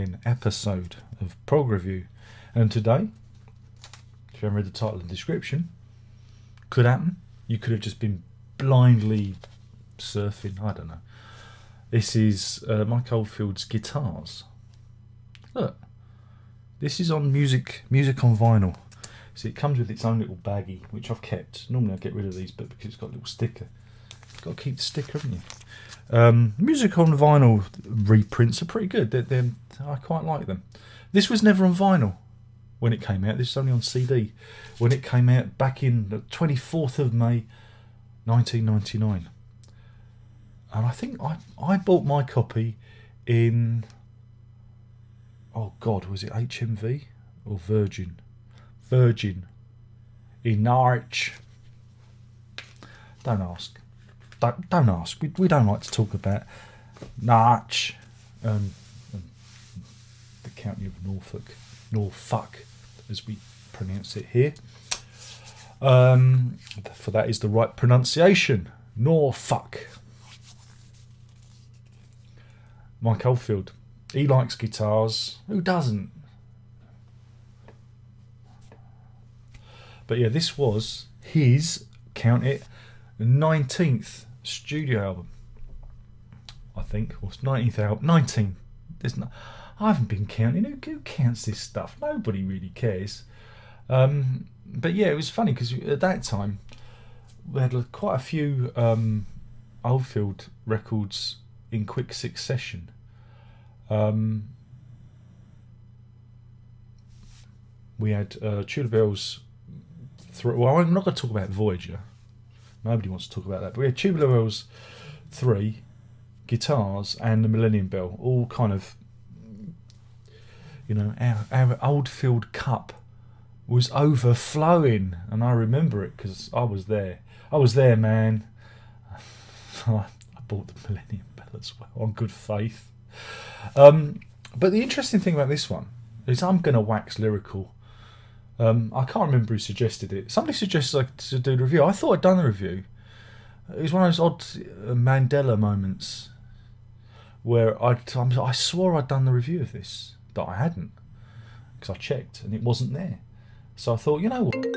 following episode of Prog Review. And today, if you haven't read the title and description, could happen. You could have just been blindly surfing, I don't know. This is Mike Oldfield's guitars. Look, this is on music on vinyl. So it comes with its own little baggie, which I've kept. Normally I get rid of these, but because it's got a little sticker, you've got to keep the sticker, haven't you? Music on vinyl reprints are pretty good. I quite like them. This was never on vinyl when it came out. This is only on CD when it came out back in the 24th of May 1999. And I think I bought my copy in, oh God, was it HMV or Virgin? Virgin in Norwich. Don't ask. Don't ask. We don't like to talk about Norwich, the county of Norfolk, as we pronounce it here. For that is the right pronunciation. Norfolk. Mike Oldfield. He likes guitars. Who doesn't? But yeah, this was his, count it, 19th studio album. I think. Or 19th album. 19. I haven't been counting. Who counts this stuff? Nobody really cares. But yeah, it was funny because at that time we had quite a few Oldfield records in quick succession. We had Tubular Bells. Well, I'm not going to talk about Voyager. Nobody wants to talk about that. But we had Tubular Bells 3, Guitars, and the Millennium Bell. All kind of, you know, our Oldfield cup was overflowing. And I remember it because I was there. I was there, man. I bought the Millennium Bell as well, on good faith. But the interesting thing about this one is I'm going to wax lyrical. I can't remember who suggested it. Somebody suggested to do the review. I thought I'd done the review. It was one of those odd Mandela moments where I swore I'd done the review of this, but I hadn't, because I checked and it wasn't there. So I thought, you know what? Excuse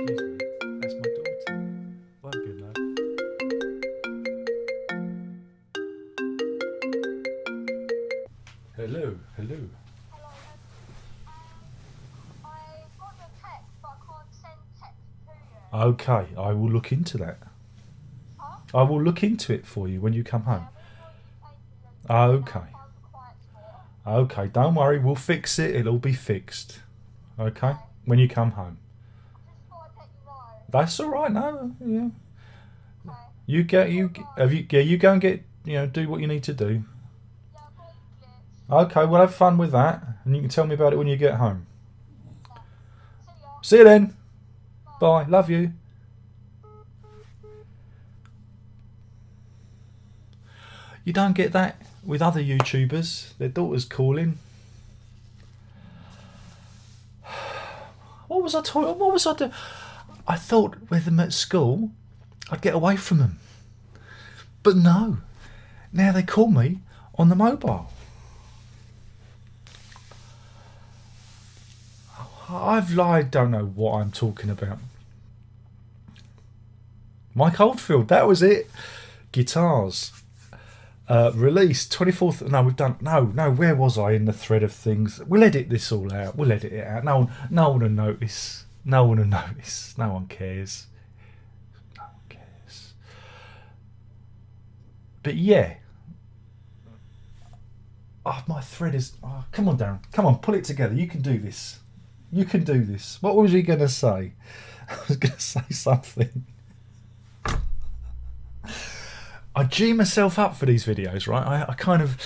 me, that's my daughter. Won't be no. Hello. Okay, I will look into that. Huh? I will look into it for you when you come home. Okay, don't worry, we'll fix it. It'll be fixed. Okay, when you come home. That's all right. No, yeah. You go and get, do what you need to do. Okay, we'll have fun with that, and you can tell me about it when you get home. See you then. Bye. Love you. You don't get that with other YouTubers. Their daughters calling. What was I talking? What was I doing? I thought with them at school, I'd get away from them. But no. Now they call me on the mobile. I don't know what I'm talking about. Mike Oldfield, that was it. Guitars. Released 24th. No, we've done. No. Where was I in the thread of things? We'll edit this all out. We'll edit it out. No one will notice. No one will notice. No one cares. No one cares. But yeah. Oh, my thread is. Oh, come on, Darren. Come on, pull it together. You can do this. You can do this. What was he going to say? I was going to say something. I G myself up for these videos, right? I kind of,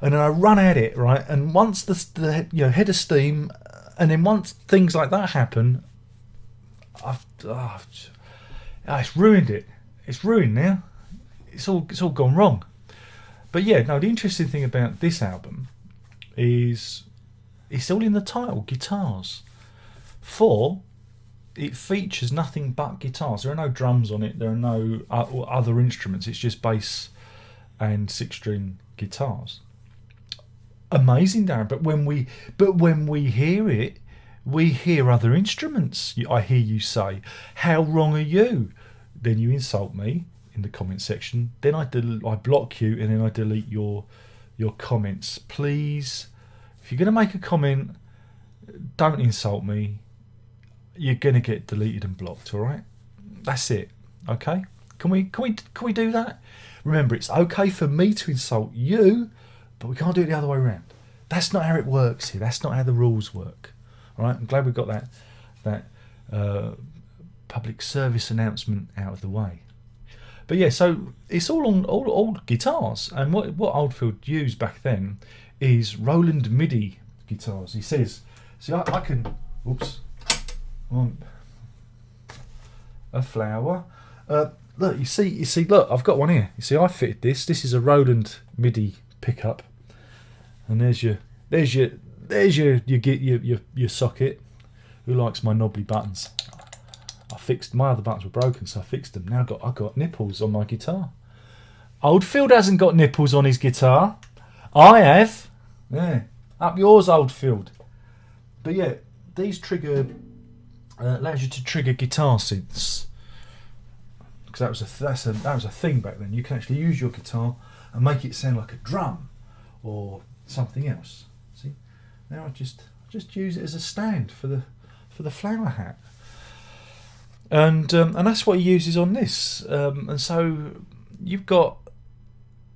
and then I run at it, right? And once the head of steam, and then once things like that happen, it's ruined it. It's ruined now. It's all gone wrong. But yeah, no. The interesting thing about this album is it's all in the title, Guitars. It features nothing but guitars. There are no drums on it. There are no other instruments. It's just bass and 6-string guitars. Amazing, Darren. But when we hear it, we hear other instruments. I hear you say, "How wrong are you?" Then you insult me in the comment section. Then I block you, and then I delete your comments. Please, if you're going to make a comment, don't insult me. You're going to get deleted and blocked. All right, that's it. Okay, can we do that? Remember, it's okay for me to insult you, but we can't do it the other way around. That's not how it works here. That's not how the rules work. All right, I'm glad we got that public service announcement out of the way. But yeah, so it's all on old guitars, and what Oldfield used back then is Roland MIDI guitars. He says, "See, I can, whoops, a flower. Look, you see, look, I've got one here. You see, I fitted this. This is a Roland MIDI pickup, and there's your socket. Who likes my knobbly buttons? I fixed my other buttons were broken, so I fixed them. Now I've got nipples on my guitar. Oldfield hasn't got nipples on his guitar. I have. Yeah, up yours, Oldfield. But yeah, these trigger allows you to trigger guitar synths. Because that was a thing back then. You can actually use your guitar and make it sound like a drum or something else. See, now I just use it as a stand for the flower hat, and that's what he uses on this. And so you've got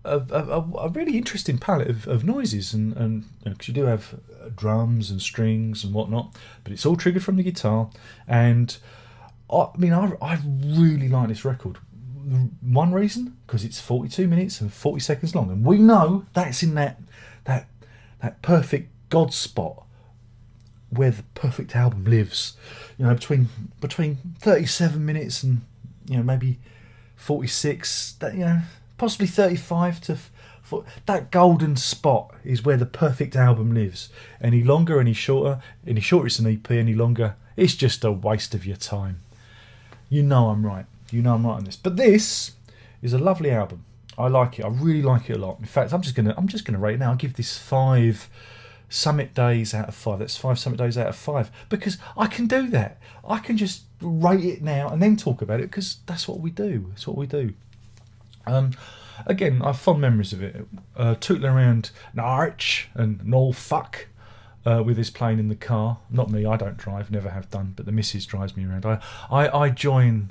a really interesting palette of noises, and because you do have drums and strings and whatnot, but it's all triggered from the guitar. And I mean, I really like this record. One reason, because it's 42 minutes and 40 seconds long, and we know that's in that perfect God spot where the perfect album lives. You know, between 37 minutes and maybe 46. That possibly 35 to. That golden spot is where the perfect album lives. Any longer, any shorter it's an EP. Any longer, it's just a waste of your time. You know I'm right. You know I'm right on this. But this is a lovely album. I like it. I really like it a lot. In fact, I'm just gonna rate it now. I'll give this 5 Summit Days out of 5. That's 5 Summit Days out of 5, because I can do that. I can just rate it now and then talk about it, because that's what we do. It's what we do. Again, I have fond memories of it. Tootling around Norwich and Norfolk with this plane in the car. Not me, I don't drive, never have done, but the missus drives me around. I join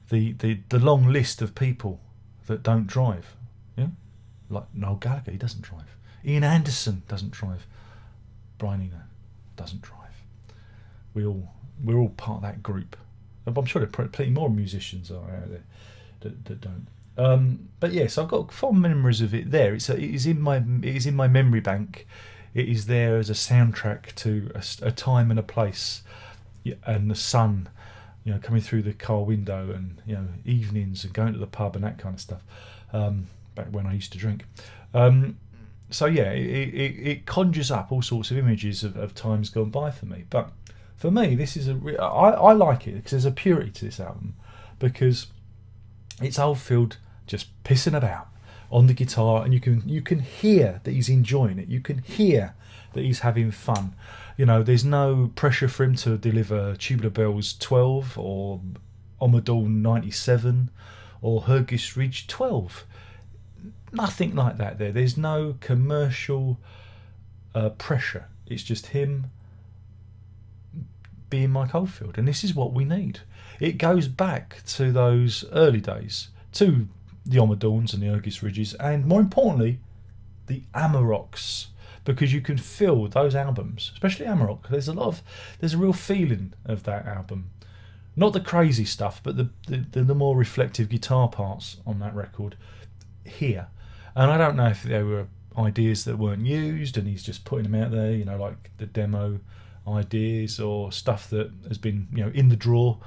the long list of people that don't drive. Yeah, like Noel Gallagher, he doesn't drive. Ian Anderson doesn't drive. Brian Eno doesn't drive. We're all part of that group. I'm sure there are plenty more musicians out there that don't. But yes, I've got fond memories of it there. It is in my memory bank. It is there as a soundtrack to a time and a place, and the sun, coming through the car window, and evenings and going to the pub and that kind of stuff. Back when I used to drink. So yeah, it conjures up all sorts of images of times gone by for me. But for me, this is I like it because there's a purity to this album, because it's Oldfield just pissing about on the guitar, and you can hear that he's enjoying it. You can hear that he's having fun. There's no pressure for him to deliver Tubular Bells 12 or Omadal 97 or Hergis Ridge 12. Nothing like that there. There's no commercial pressure. It's just him being Mike Oldfield, and this is what we need. It goes back to those early days, to the Omadawns and the Hergis Ridges, and more importantly, the Amaroks, because you can feel those albums, especially Amarok. There's a real feeling of that album. Not the crazy stuff, but the more reflective guitar parts on that record here. And I don't know if there were ideas that weren't used and he's just putting them out there, like the demo ideas or stuff that has been, in the drawer.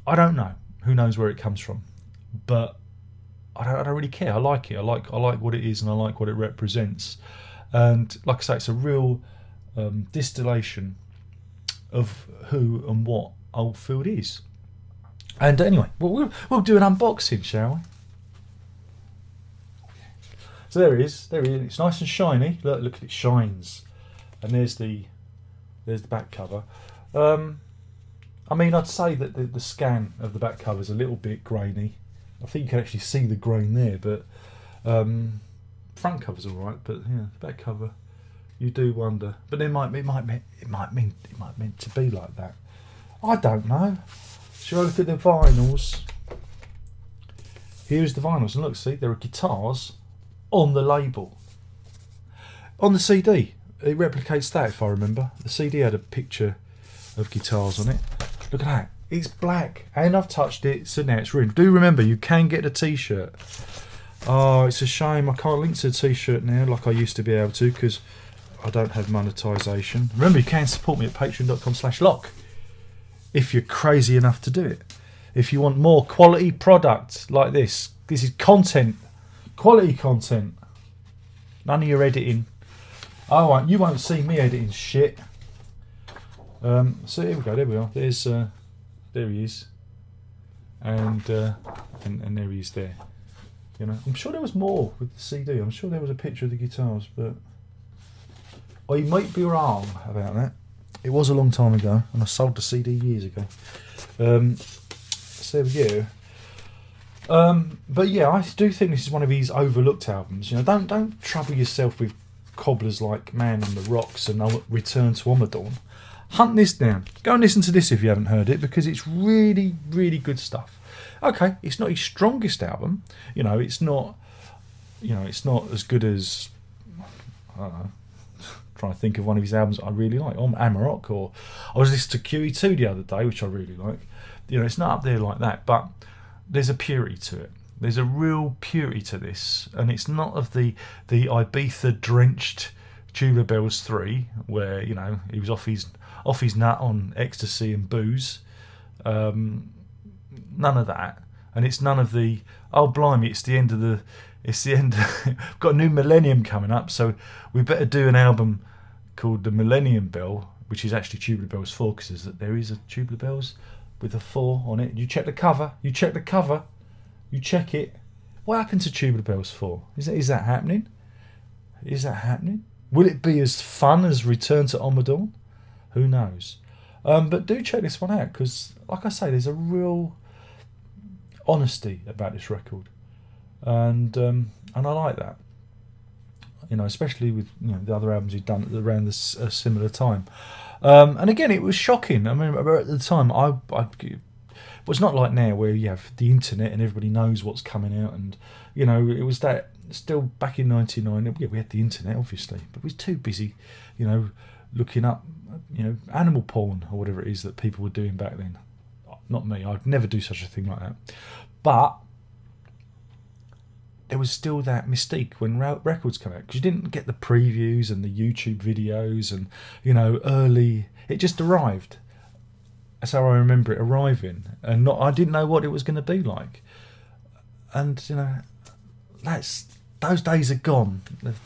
I don't know. Who knows where it comes from? But I don't really care. I like it. I like what it is, and I like what it represents. And like I say, it's a real distillation of who and what Oldfield is. And anyway, we'll do an unboxing, shall we? So there he is. There he is. It's nice and shiny. Look at it, shines. And there's the back cover. I mean, I'd say that the scan of the back cover is a little bit grainy. I think you can actually see the grain there, but front cover's all right. But yeah, the back cover, you do wonder. But it might meant to be like that. I don't know. Shall I look at the vinyls? Here's the vinyls, and look, see, there are guitars on the label. On the CD, it replicates that, if I remember. The CD had a picture of guitars on it. Look at that. It's black, and I've touched it, so now it's ruined. Do remember, you can get a t-shirt. Oh, it's a shame I can't link to the t-shirt now like I used to be able to, because I don't have monetisation. Remember, you can support me at patreon.com/lock if you're crazy enough to do it. If you want more quality product like this is content, quality content. None of your editing. You won't see me editing shit. So here we go. There we are. There he is, and there he is there. You know, I'm sure there was more with the CD. I'm sure there was a picture of the guitars, but I might be wrong about that. It was a long time ago, and I sold the CD years ago. So there we go. But yeah, I do think this is one of these overlooked albums. You know, don't trouble yourself with cobblers like Man on the Rocks and Return to Omadorn. Hunt this down. Go and listen to this if you haven't heard it, because it's really, really good stuff. Okay, it's not his strongest album. You know, it's not as good as, I don't know, trying to think of one of his albums that I really like. Amarok, or I was listening to QE2 the other day, which I really like. You know, it's not up there like that, but there's a purity to it. There's a real purity to this, and it's not of the Ibiza-drenched Tubular Bells 3, where, you know, he was off his nut on ecstasy and booze. None of that, and it's none of the, oh blimey, it's the end. We've got a new millennium coming up, so we better do an album called the Millennium Bell, which is actually Tubular Bells 4, because there is a Tubular Bells with a 4 on it. You check the cover. You check it. What happened to Tubular Bells 4? Is that happening? Is that happening? Will it be as fun as Return to Omadorn? Who knows? But do check this one out, because, like I say, there's a real honesty about this record, and I like that. You know, especially with, you know, the other albums he'd done around this similar time. And again, it was shocking. I mean, at the time, it was not like now where you have the internet and everybody knows what's coming out, and, you know, it was that still back in '99. Yeah, we had the internet, obviously, but we was too busy, you know, looking up, you know, animal porn or whatever it is that people were doing back then. Not me. I'd never do such a thing like that. But there was still that mystique when records come out, because you didn't get the previews and the YouTube videos and, you know, early. It just arrived. That's how I remember it arriving, and I didn't know what it was going to be like. And, you know, those days are gone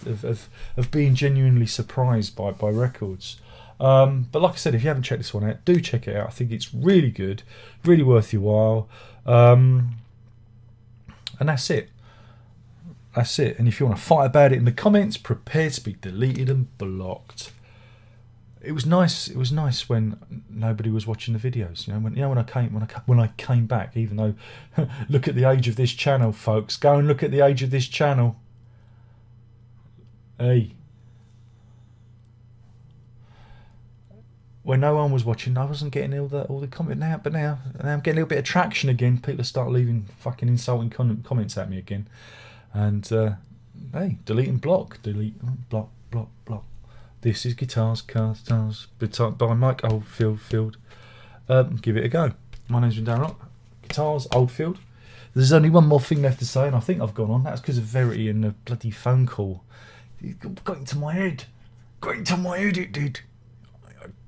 of being genuinely surprised by records. But like I said, if you haven't checked this one out, do check it out. I think it's really good, really worth your while. And that's it. That's it. And if you want to fight about it in the comments, prepare to be deleted and blocked. It was nice. It was nice when nobody was watching the videos. When I came back, even though, look at the age of this channel, folks. Go and look at the age of this channel. Hey. When no one was watching, I wasn't getting all the comment now, but now I'm getting a little bit of traction again. People start leaving fucking insulting comments at me again, and hey, delete and block, block. This is Guitars, Cars, by Mike Oldfield. Give it a go. My name's Darren Rock. Guitars, Oldfield. There's only one more thing left to say, and I think I've gone on. That's because of Verity and the bloody phone call. It got into my head. It did.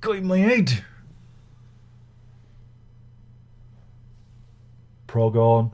Got in my head. Prog on.